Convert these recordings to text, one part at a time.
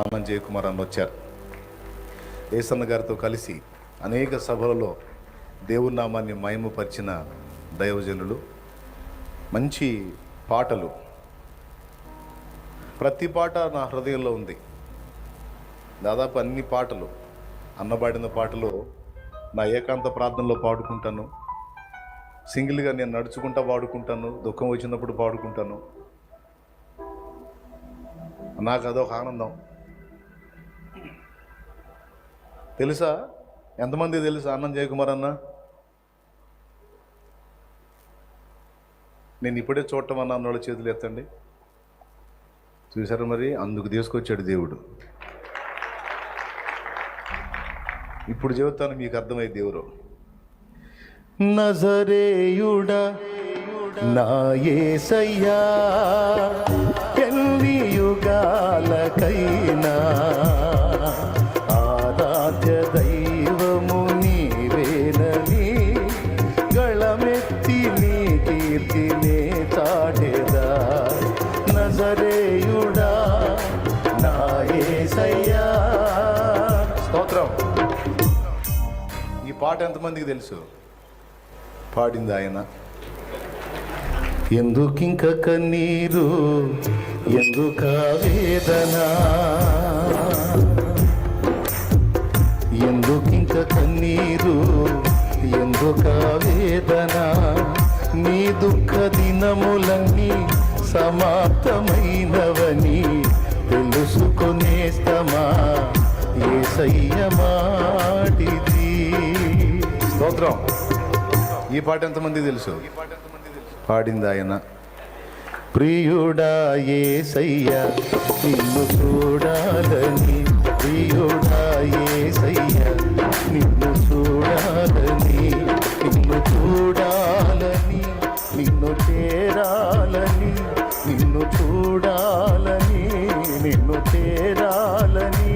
ఆనంద్ జయకుమార్ అన్న వచ్చారు. ఏసన్న గారితో కలిసి అనేక సభలలో దేవుని నామాన్ని మహిమపరిచిన దైవజనులు. మంచి పాటలు, ప్రతి పాట నా హృదయంలో ఉంది. దాదాపు అన్ని పాటలు, అన్నబాడిన పాటలు నా ఏకాంత ప్రార్థనలో పాడుకుంటాను. సింగిల్గా నేను నడుచుకుంటా పాడుకుంటాను, దుఃఖం వచ్చినప్పుడు పాడుకుంటాను. నాకు అదొక ఆనందం. తెలుసా, ఎంతమంది తెలుసా ఆనంద్ జయకుమార్ అన్న? నేను ఇప్పుడే చూడటం అన్న అన్నోళ్ళ చేతులు ఎత్తండి. చూసారు మరి, అందుకు తీసుకొచ్చాడు దేవుడు. ఇప్పుడు చెబుతాను, మీకు అర్థమైంది ఎవరు. నజరేయుడా నా యేసయ్యా, ఎన్ని యుగాలకైనా ఆరాధ్య దైవము నీవేనని గళమెత్తి నీ కీర్తినే చాటెదా. నజరేయుడా నా యేసయ్యా. స్తోత్రం. ఈ పాట ఎంతమందికి తెలుసు? పాడింది ఆయన. ఎందుకింక కన్నీరు, ఎందుక వేదన, ఎందుకింక కన్నీరు, ఎందుక వేదన, నీ దుఃఖ దినములన్నీ సమాప్తమైనవని తెలుసుకునేస్తమా యేసయ్య మాటిది. స్తోత్రం. ఈ పాట ఎంతమంది తెలుసు? పాడింది ఆయన. ప్రియుడా యేసయ్య నిన్ను చూడాలని, ప్రియుడా యేసయ్య నిన్ను చూడాలని, నిన్ను చూడాలని, నిన్ను చేరాలని, నిన్ను చూడాలని, నిన్ను చేరాలని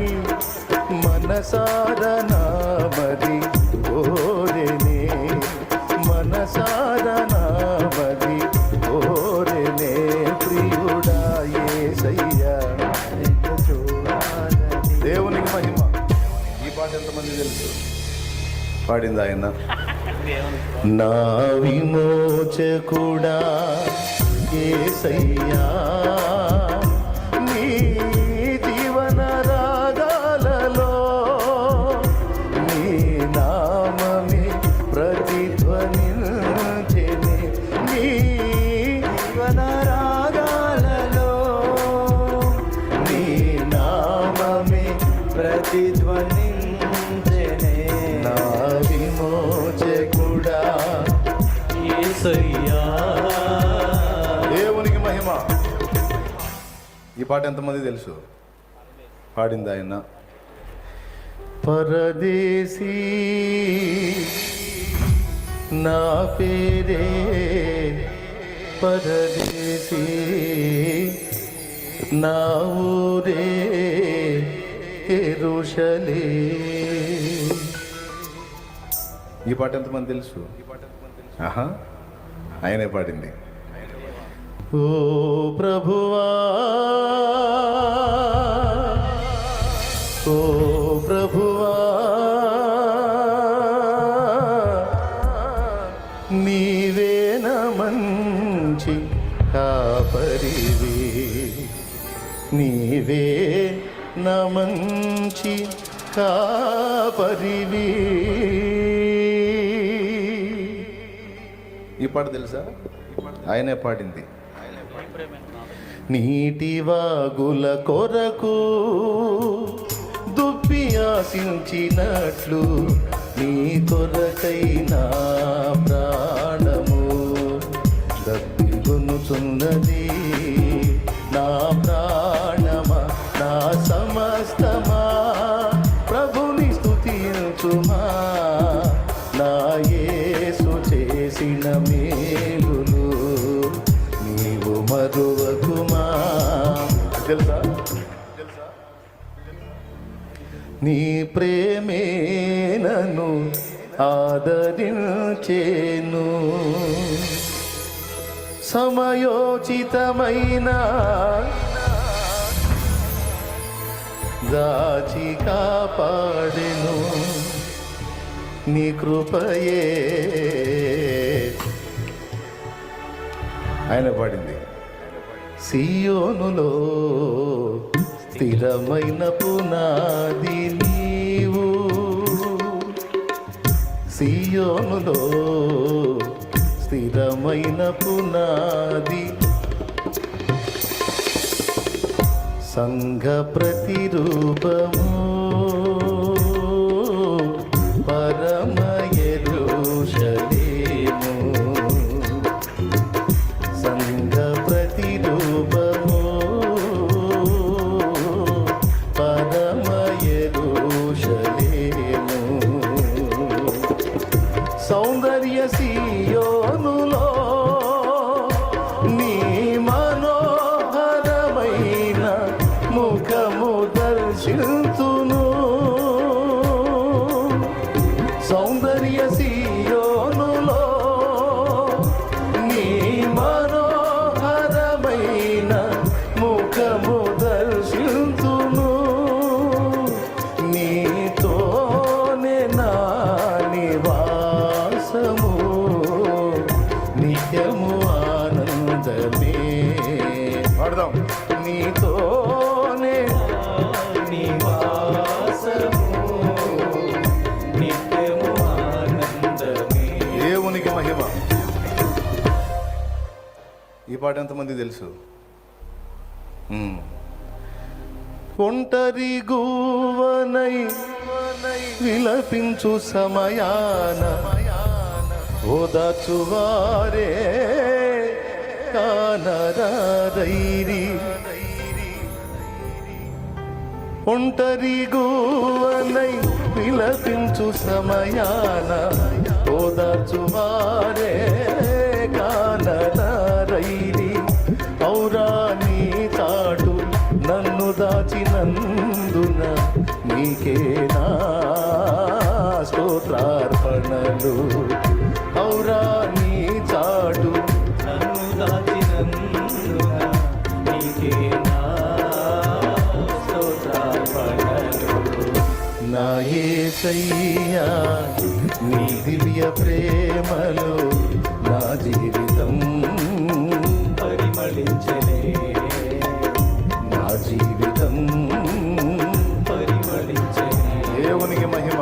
మనసారనా మరి కోరెనే, మనసారనా మరి కోరెనే. ప్రియుడా యేసయ్య చూడాలని. దేవునికి మహిమ. ఈ పాట ఎంతమంది తెలుసు? పాడింది ఆయన. నా విమోచకుడా యేసయ్యా, నీ జీవన రాగాలలో నీ నామమే ప్రతిధ్వనించెనే, నీ జీవన రాగాలలో నీ నామమే ప్రతిధ్వనించెనే. నా విమోచకుడా యేసయ్యా. దేవునికి మహిమ. ఈ పాట ఎంతమంది తెలుసు? పాడింది ఆయన. పరదేశీ నా పేరే పరదేశీ, నా ఊరే యెరూషలేము. ఈ పాట ఎంతమంది తెలుసు? ఆహా, ఆయనే పాడింది. ఓ ప్రభువా, ఓ ప్రభువా, నీవేన మంచి కాపరివి, నీవే నా మంచి కాపరివి. ఈ పాట తెలుసా? ఆయనే పాడింది. నీటి వాగుల కొరకు దుప్పి ఆశించినట్లు నీ కొరకైనా ప్రాణము దప్పిగొనుచున్నది. నా ప్రాణమా, నా సమస్తమా ప్రభుని స్తుతించుమా. నా యేసు చేసిన మేలులు నీవు మరువకుమా. తెలుసా? నీ ప్రేమే నన్ను ఆదరించేను, సమయోచితమైన దాచి కాపాడెను నీ కృపయే. ఆయన పాడింది. సియోనులో స్థిరమైన పునాది నీవు, సియోనులో స్థిరమైన పునాది, సంఘ ప్రతిరూపము పరమ యెరూషలేము, సంఘ ప్రతిరూపము పరమ యెరూషలేము. సౌందర్య సియోనులో నీ మనోహరమైన ముఖము దర్శింతును, సౌందర్య సియోనులో నీ మనోహరమైన ముఖము దర్శింతును, నీతోనే నా నివాసము నిత్యము ఆనందమే. పాడదాం. నీతోనే నివాసము నిత్యము ఆనందమే. దేవునికి మహిమ. ఈ పాట ఎంతమంది తెలుసు? ఒంటరి గువ్వనై విలపించు సమయాన ఓదాచువారే కానరారైరి, ఒంటరి గువ్వనై విలపించు సమయాన ఓదాచువారే కానరారైరి. ఔరా నీ తాడు నన్ను దాచినందున నీకే నా స్తోత్రార్పణలు. ఔరా నీ చాటు నన్ను దాచినందున నీకే నా స్తోత్రార్పణలు. నా యేసయ్యా నీ దివ్య ప్రేమలో నా జీవితం పరిమళించలే, నా జీవితం పరిమళించలే. దేవునికి మహిమ.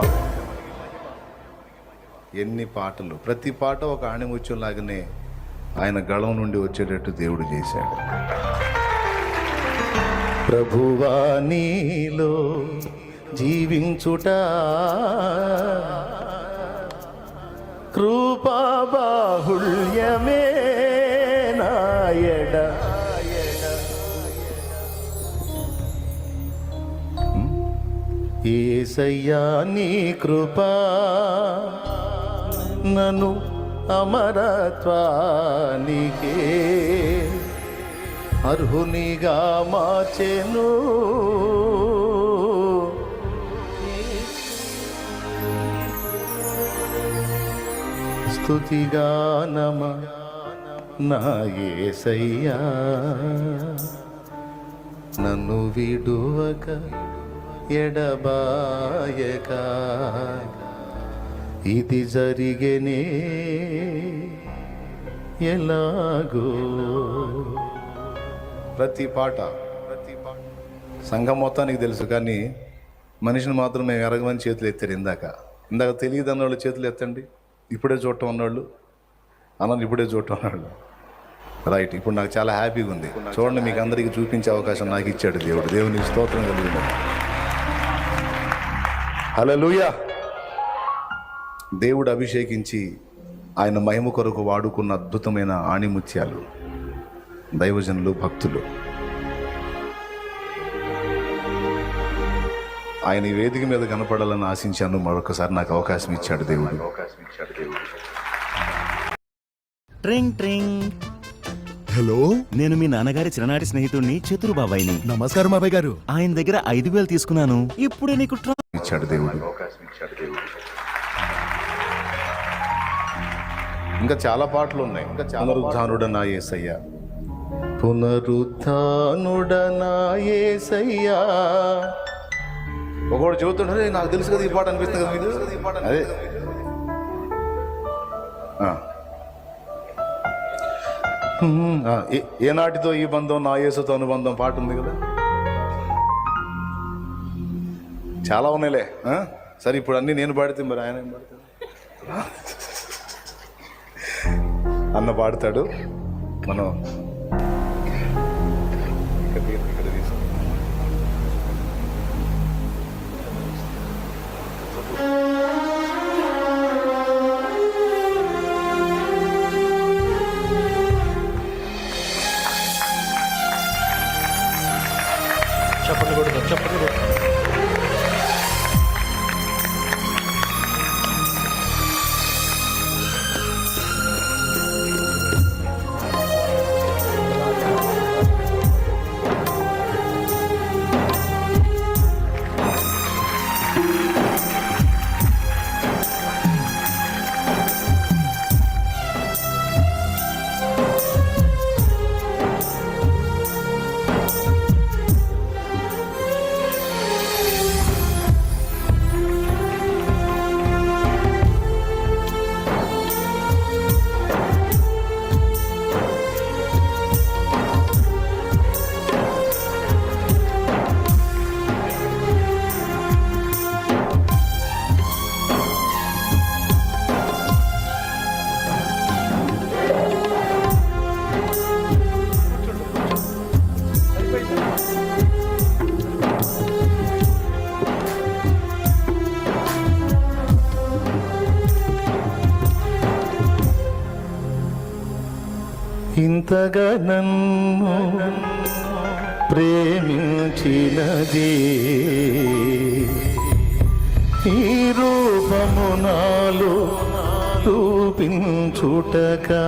ఎన్ని పాటలు, ప్రతి పాట ఒక ఆణిముత్యంలాగానే ఆయన గళం నుండి వచ్చేటట్టు దేవుడు చేశాడు. ప్రభువా నీలో జీవించుట కృపా బాహుళ్యమే నాయడ. యేసయ్యా నీ కృపా నన్ను అమరత్వానికే అర్హునిగా మార్చెను. స్తుతిగానమ నా యేసయ్యా నన్ను విడువక ఎడబాయక ఇది జరిగేనే ఎలాగో. ప్రతి పాట సంఘం మొత్తానికి తెలుసు, కానీ మనిషిని మాత్రం మేము ఎరగమని చేతులు ఎత్తారు. ఇందాక తెలియదు అన్నవాళ్ళు చేతులు ఎత్తండి. ఇప్పుడే చూడటం అన్నవాళ్ళు అన్నాను, ఇప్పుడే చూడటం అన్నాళ్ళు. రైట్. ఇప్పుడు నాకు చాలా హ్యాపీగా ఉంది. చూడండి, మీకు అందరికీ చూపించే అవకాశం నాకు ఇచ్చాడు దేవుడు. దేవునికి స్తోత్రం కలిగింది. హల్లెలూయా. దేవుడు అభిషేకించి ఆయన మహిమ కొరకు వాడుకున్న అద్భుతమైన ఆణిముత్యాలు దైవజనులు, భక్తులు. ఆయన ఈ వేదిక మీద కనపడాలని ఆశించాను. మరొకసారి నాకు అవకాశం ఇచ్చాడు దేవుడు. ట్రింగ్ ట్రింగ్. హలో, నేను మీ నాన్నగారి చిన్ననాటి స్నేహితుడిని చతురు బాబాయిని. నమస్కారం బాబాయ్ గారు. ఆయన దగ్గర 5,000 తీసుకున్నాను. ఇప్పుడే నీకు ఇచ్చాడు దేవుడు. ఇంకా చాలా పాటలు ఉన్నాయి. పునరుద్ధానుడనా యేసయ్యా, పునరుద్ధానుడనా యేసయ్యా, ఒకడు చెబుతుంటే నాకు తెలుసు కదా ఈ పాట అనిపిస్తుంది కదా మీకు. అదే ఏ నాటితో ఈ బంధం నా యేసుతో అనుబంధం పాట ఉంది కదా. చాలా ఉన్నాయిలే. సరే ఇప్పుడు అన్నీ నేను పాడితే మరి ఆయన ఏం పాడతాడు? అన్న పాడతాడు. మనం ఇక్కడ తీసుకు చప్పట్లు కొడుతాం, చప్పట్లు కొడుతాం. ఇంతగా నన్ను ప్రేమించినది ఈ రూపము నాలో చూపించుటగా.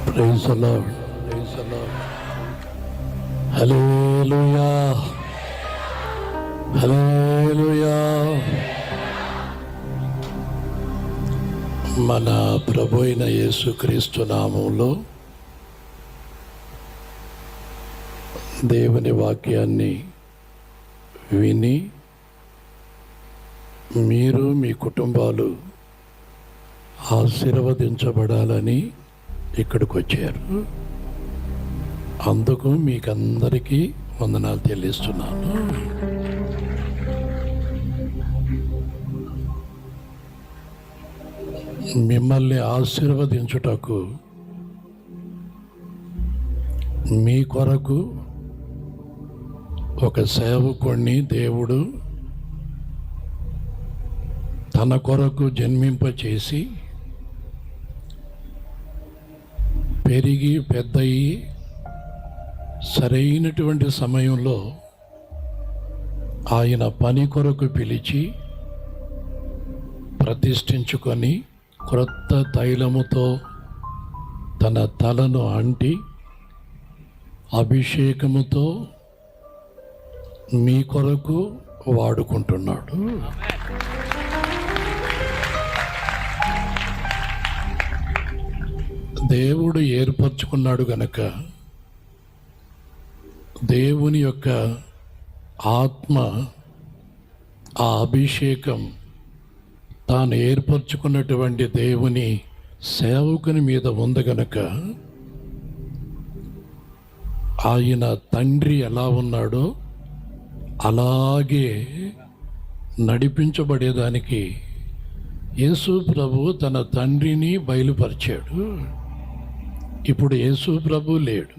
Praise the Lord. Praise the Lord. Hallelujah. Hallelujah. మన ప్రభు అయిన యేసుక్రీస్తు నామములో దేవుని వాక్యాన్ని విని మీరు మీ కుటుంబాలు ఆశీర్వదించబడాలని ఇక్కడికి వచ్చారు. అందుకు మీకందరికీ వందనాలు చెల్లిస్తున్నాను. మిమ్మల్ని ఆశీర్వదించుటకు మీ కొరకు ఒక సేవకుణ్ణి దేవుడు తన కొరకు జన్మింపచేసి పెరిగి పెద్దయి సరైనటువంటి సమయంలో ఆయన పని కొరకు పిలిచి ప్రతిష్ఠించుకొని క్రొత్త తైలముతో తన తలను అంటి అభిషేకముతో మీ కొరకు వాడుకుంటున్నాడు. దేవుడు ఏర్పరచుకున్నాడు గనక దేవుని యొక్క ఆత్మ, ఆ అభిషేకం తాను ఏర్పరచుకున్నటువంటి దేవుని సేవకుని మీద ఉంది గనక ఆయన తండ్రి ఎలా ఉన్నాడో అలాగే నడిపించబడేదానికి యేసు ప్రభు తన తండ్రిని బయలుపరిచాడు. ఇప్పుడు యేసు ప్రభు లేడు.